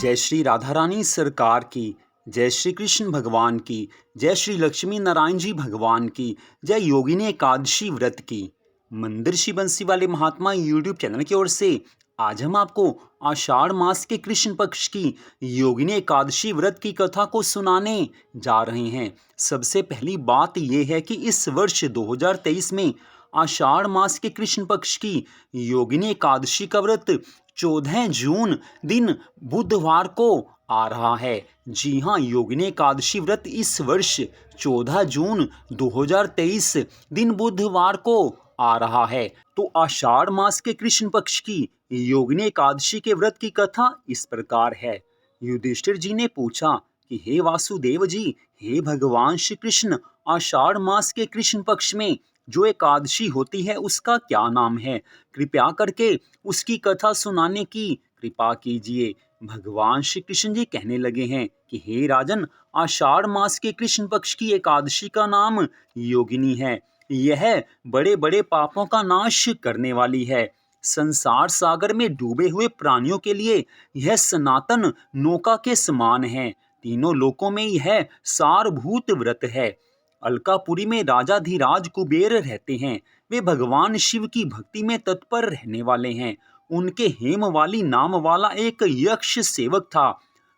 जय श्री राधा रानी सरकार की, जय श्री कृष्ण भगवान की, जय श्री लक्ष्मी नारायण जी भगवान की, जय योगिनी एकादशी व्रत की। मंदिर श्री बंसी वाले महात्मा यूट्यूब चैनल की ओर से आज हम आपको आषाढ़ मास के कृष्ण पक्ष की योगिनी एकादशी व्रत की कथा को सुनाने जा रहे हैं। सबसे पहली बात यह है कि इस वर्ष 2023 में आषाढ़ मास के कृष्ण पक्ष की योगिनी एकादशी का व्रत 14 जून दिन बुधवार को आ रहा है। जी हाँ, योगिनी एकादशी व्रत इस वर्ष 14 जून 2023 दिन बुधवार को आ रहा है। तो आषाढ़ मास के कृष्ण पक्ष की योगिनी एकादशी के व्रत की कथा इस प्रकार है। युधिष्ठिर जी ने पूछा कि हे वासुदेव जी, हे भगवान श्री कृष्ण, आषाढ़ मास के कृष्ण पक्ष में जो एकादशी होती है उसका क्या नाम है? कृपया करके उसकी कथा सुनाने की कृपा कीजिए। भगवान श्री कृष्ण जी कहने लगे हैं कि हे राजन, आषाढ़ मास के कृष्ण पक्ष की एकादशी का नाम योगिनी है। यह बड़े बड़े पापों का नाश करने वाली है। संसार सागर में डूबे हुए प्राणियों के लिए यह सनातन नौका के समान है। तीनों लोकों में यह सारभूत व्रत है। अलकापुरी में राजा धीराज कुबेर रहते हैं। वे भगवान शिव की भक्ति में तत्पर रहने वाले हैं। उनके हेमवाली नाम वाला एक यक्ष सेवक था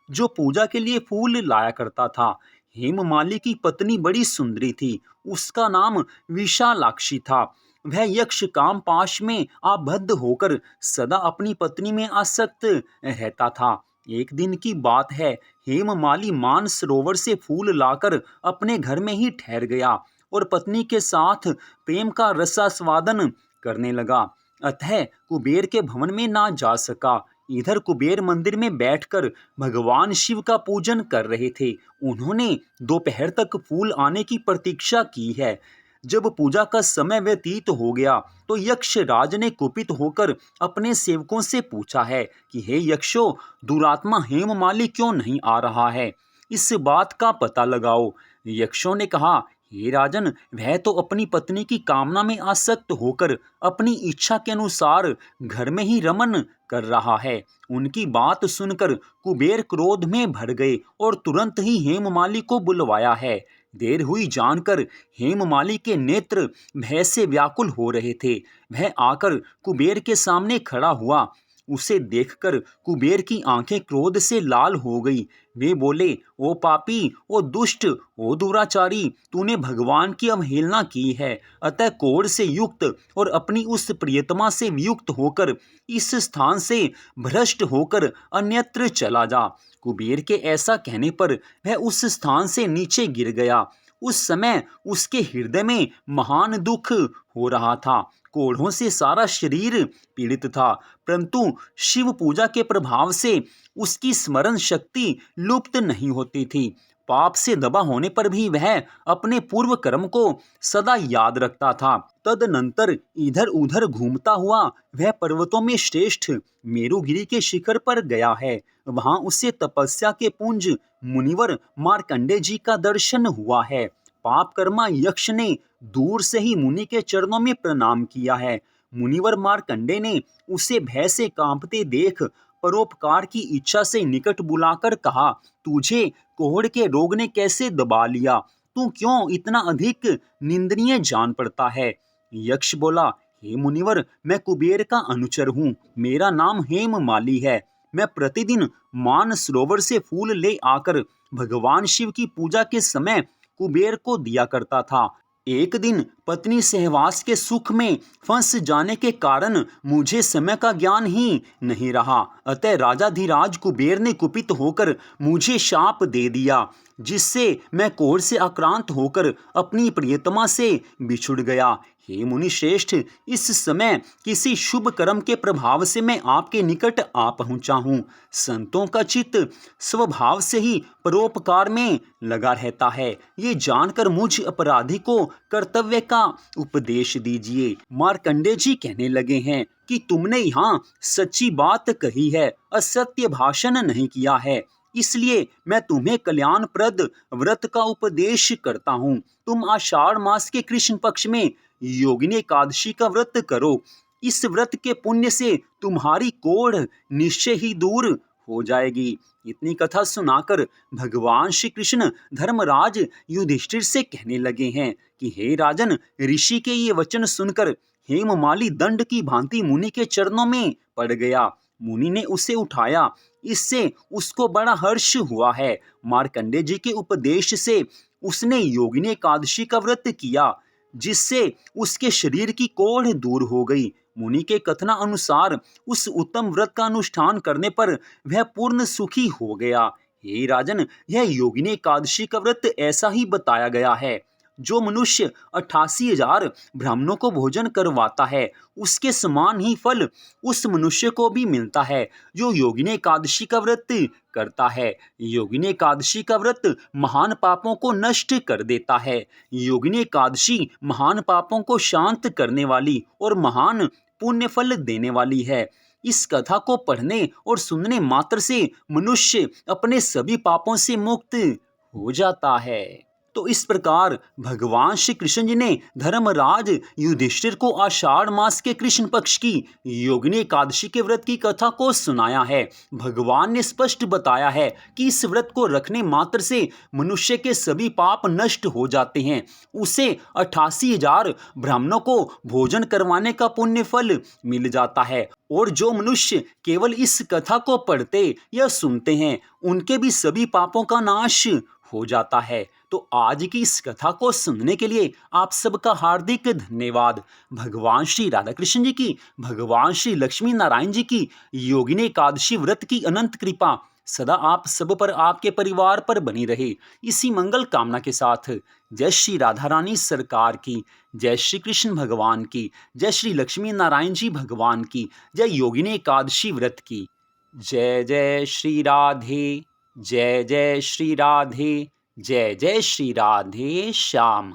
जो पूजा के लिए फूल लाया करता था। हेममाली की पत्नी बड़ी सुंदरी थी। उसका नाम विशालाक्षी था। वह यक्ष काम पाश में आबद्ध होकर सदा अपनी पत्नी में आसक्त रहता था। एक दिन की बात है, हेममाली मानसरोवर से फूल लाकर अपने घर में ही ठहर गया और पत्नी के साथ प्रेम का रसास्वादन करने लगा। अतः कुबेर के भवन में ना जा सका। इधर कुबेर मंदिर में बैठकर भगवान शिव का पूजन कर रहे थे। उन्होंने दोपहर तक फूल आने की प्रतीक्षा की है। जब पूजा का समय व्यतीत हो गया तो यक्ष राज ने कुपित होकर अपने सेवकों से पूछा है कि हे यक्षो, दुरात्मा हेममाली क्यों नहीं आ रहा है? इस बात का पता लगाओ। यक्षों ने कहा, हे राजन, वह तो अपनी पत्नी की कामना में आसक्त होकर अपनी इच्छा के अनुसार घर में ही रमन कर रहा है। उनकी बात सुनकर कुबेर क्रोध में भर गए और तुरंत ही हेममाली को बुलवाया है। देर हुई जानकर हेममाली के नेत्र भय से व्याकुल हो रहे थे। वह आकर कुबेर के सामने खड़ा हुआ। उसे देखकर कुबेर की आंखें क्रोध से लाल हो गई। वे बोले, ओ पापी, ओ दुष्ट, ओ दुराचारी, तूने भगवान की अवहेलना की है। अतः कोढ़ से युक्त और अपनी उस प्रियतमा से वियुक्त होकर इस स्थान से भ्रष्ट होकर अन्यत्र चला जा। कुबेर के ऐसा कहने पर वह उस स्थान से नीचे गिर गया। उस समय उसके हृदय में महान दुख हो रहा था। कोढ़ों से सारा शरीर पीड़ित था, परंतु शिव पूजा के प्रभाव से उसकी स्मरण शक्ति लुप्त नहीं होती थी। पाप से दबा होने पर भी वह अपने पूर्व कर्म को सदा याद रखता था। तदनंतर इधर उधर घूमता हुआ वह पर्वतों में श्रेष्ठ मेरुगिरी के शिखर पर गया है। वहां उसे तपस्या के पुंज मुनिवर मार्कंडे जी का दर्शन हुआ है। पापकर्मा यक्ष ने दूर से ही मुनि के चरणों में प्रणाम किया है। मुनिवर मार्कंडे ने उसे भय से कांपते देख परोपकार की इच्छा से निकट बुलाकर कहा, तुझे कोढ़ के रोग ने कैसे दबा लिया? तू क्यों इतना अधिक निंदनीय जान पड़ता है? यक्ष बोला, हे मुनिवर, मैं कुबेर का अनुचर हूँ। मेरा नाम हेममाली है। मैं प्रतिदिन मानसरोवर से फूल ले आकर भगवान शिव की पूजा के समय कुबेर को दिया करता था। एक दिन पत्नी सहवास के सुख में फंस जाने के कारण मुझे समय का ज्ञान ही नहीं रहा। अतः राजा धीराज कुबेर ने कुपित होकर मुझे शाप दे दिया, जिससे मैं कोढ़ से आक्रांत होकर अपनी प्रियतमा से बिछुड़ गया। हे मुनि श्रेष्ठ, इस समय किसी शुभ कर्म के प्रभाव से मैं आपके निकट आ पहुंचा हूँ। संतों का चित्त स्वभाव से ही परोपकार में लगा रहता है। ये जानकर मुझ अपराधी को कर्तव्य का उपदेश दीजिए। मार्कंडे जी कहने लगे हैं कि तुमने यहाँ सच्ची बात कही है, असत्य भाषण नहीं किया है। इसलिए मैं तुम्हें कल्याणप्रद व्रत का उपदेश करता हूँ। तुम आषाढ़ मास के कृष्ण पक्ष में योगिनी एकादशी का व्रत करो। इस व्रत के पुण्य से तुम्हारी कोढ़ निश्चय ही दूर हो जाएगी। इतनी कथा सुनाकर भगवान श्री कृष्ण धर्मराज युधिष्ठिर से कहने लगे हैं कि हे राजन, ऋषि के ये वचन सुनकर हेममाली दंड की भांति मुनि के चरणों में पड़ गया। मुनि ने उसे उठाया, इससे उसको बड़ा हर्ष हुआ है। मार्कंडेय जी के उपदेश से उसने योगिनी एकादशी का व्रत किया, जिससे उसके शरीर की कोढ़ दूर हो गई। मुनि के कथना अनुसार उस उत्तम व्रत का अनुष्ठान करने पर वह पूर्ण सुखी हो गया। हे राजन, यह योगिनी एकादशी का व्रत ऐसा ही बताया गया है। जो मनुष्य 88,000 ब्राह्मणों को भोजन करवाता है, उसके समान ही फल उस मनुष्य को भी मिलता है जो योगिनी एकादशी का व्रत करता है। योगिनी एकादशी का व्रत महान पापों को नष्ट कर देता है। योगिनी एकादशी महान पापों को शांत करने वाली और महान पुण्य फल देने वाली है। इस कथा को पढ़ने और सुनने मात्र से मनुष्य अपने सभी पापों से मुक्त हो जाता है। तो इस प्रकार भगवान श्री कृष्ण जी ने धर्मराज युधिष्ठिर को आषाढ़ मास के कृष्ण पक्ष की योगिनी एकादशी के व्रत की कथा को सुनाया है। भगवान ने स्पष्ट बताया है कि इस व्रत को रखने मात्र से मनुष्य के सभी पाप नष्ट हो जाते हैं। उसे 88,000 ब्राह्मणों को भोजन करवाने का पुण्य फल मिल जाता है। और जो मनुष्य केवल इस कथा को पढ़ते या सुनते हैं, उनके भी सभी पापों का नाश हो जाता है। तो आज की इस कथा को सुनने के लिए आप सबका हार्दिक धन्यवाद। भगवान श्री राधा कृष्ण जी की, भगवान श्री लक्ष्मी नारायण जी की योगिनी एकादशी व्रत की अनंत कृपा सदा आप सब पर, आपके परिवार पर बनी रहे। इसी मंगल कामना के साथ जय श्री राधा रानी सरकार की, जय श्री कृष्ण भगवान की, जय श्री लक्ष्मी नारायण जी भगवान की, जय योगिनी एकादशी व्रत की। जय जय श्री राधे, जय जय श्री राधे, जय जय श्री राधे श्याम।